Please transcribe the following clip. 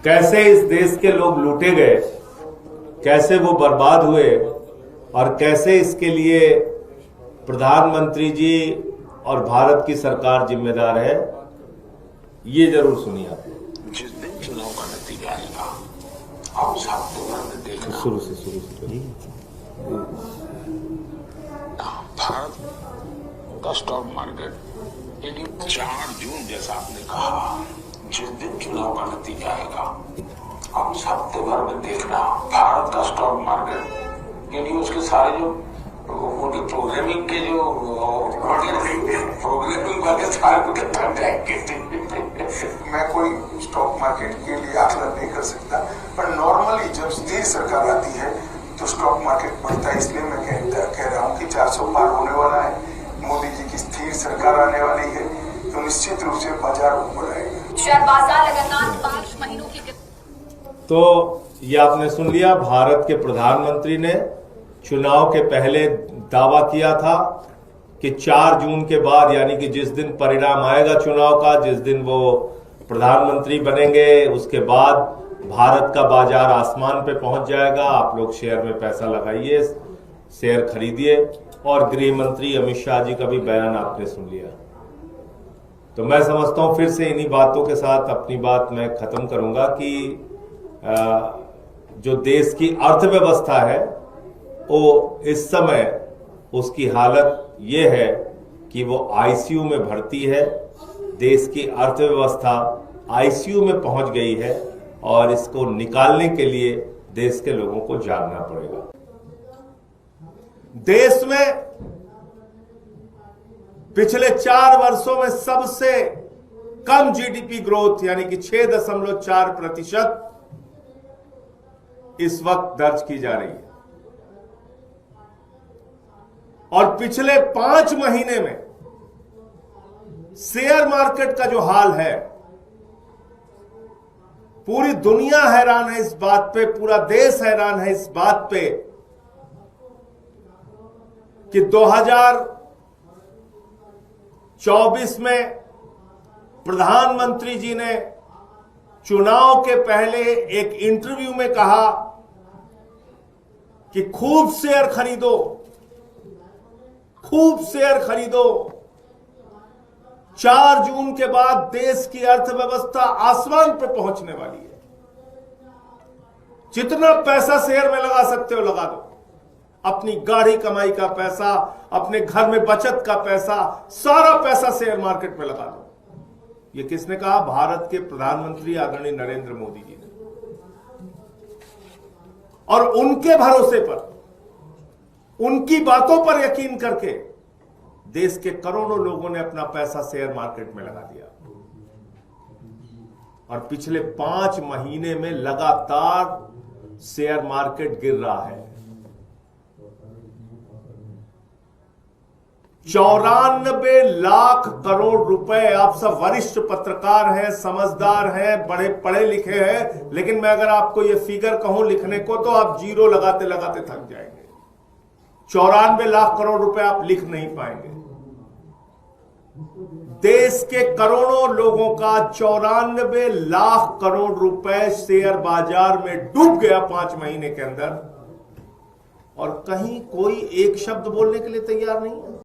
कैसे इस देश के लोग लूटे गए, कैसे वो बर्बाद हुए और कैसे इसके लिए प्रधानमंत्री जी और भारत की सरकार जिम्मेदार है, ये जरूर सुनिए आप। जिस दिन चुनाव का नतीजा आएगा आप उस हफ्ते भर में देखना। शुरू से भारत का स्टॉक मार्केट 4 जून जैसा आपने कहा, जिस दिन चुनाव का नतीजा आएगा आप उस हफ्ते भर में देखना भारत का स्टॉक मार्केट यानी उसके सारे जो उनके प्रोग्रामिंग के जो प्रोग्रामिंग वाले सारे को थक जाएंगे। मैं कोई स्टॉक मार्केट के लिए आकलन नहीं कर सकता, पर नॉर्मली जब स्थिर सरकार आती है तो स्टॉक मार्केट बढ़ता है। इसलिए मैं कह रहा हूँ कि 400 पार होने वाला है, मोदी जी की स्थिर सरकार आने वाली है तो निश्चित रूप से बाजार ऊपर आएगा। शेयर बाजार लगातार 5 महीनों की। तो ये आपने सुन लिया, भारत के प्रधानमंत्री ने चुनाव के पहले दावा किया था कि 4 जून के बाद, यानी कि जिस दिन परिणाम आएगा चुनाव का, जिस दिन वो प्रधानमंत्री बनेंगे, उसके बाद भारत का बाजार आसमान पे पहुंच जाएगा। आप लोग शेयर में पैसा लगाइए, शेयर खरीदिए। और गृह मंत्री अमित शाह जी का भी बयान आपने सुन लिया। तो मैं समझता हूं फिर से इन्हीं बातों के साथ अपनी बात मैं खत्म करूंगा कि जो देश की अर्थव्यवस्था है वो इस समय उसकी हालत ये है कि वो आईसीयू में भर्ती है। देश की अर्थव्यवस्था आईसीयू में पहुंच गई है और इसको निकालने के लिए देश के लोगों को जागना पड़ेगा। देश में पिछले 4 वर्षों में सबसे कम जीडीपी ग्रोथ यानी कि 6.4% इस वक्त दर्ज की जा रही है और पिछले 5 महीने में शेयर मार्केट का जो हाल है, पूरी दुनिया हैरान है इस बात पे, पूरा देश हैरान है इस बात पे कि 2024 में प्रधानमंत्री जी ने चुनाव के पहले एक इंटरव्यू में कहा कि खूब शेयर खरीदो, खूब शेयर खरीदो। 4 जून के बाद देश की अर्थव्यवस्था आसमान पर पहुंचने वाली है। जितना पैसा शेयर में लगा सकते हो लगा दो, अपनी गाढ़ी कमाई का पैसा, अपने घर में बचत का पैसा, सारा पैसा शेयर मार्केट में लगा दो। ये किसने कहा? भारत के प्रधानमंत्री आदरणीय नरेंद्र मोदी जी ने। और उनके भरोसे पर, उनकी बातों पर यकीन करके देश के करोड़ों लोगों ने अपना पैसा शेयर मार्केट में लगा दिया और पिछले 5 महीने में लगातार शेयर मार्केट गिर रहा है। 94 लाख करोड़ रुपए। आप सब वरिष्ठ पत्रकार हैं, समझदार हैं, बड़े पढ़े लिखे हैं, लेकिन मैं अगर आपको ये फिगर कहूं लिखने को तो आप जीरो लगाते लगाते थक जाएंगे। 94 लाख करोड़ रुपए आप लिख नहीं पाएंगे। देश के करोड़ों लोगों का 94 लाख करोड़ रुपए शेयर बाजार में डूब गया 5 महीने के अंदर और कहीं कोई एक शब्द बोलने के लिए तैयार नहीं है।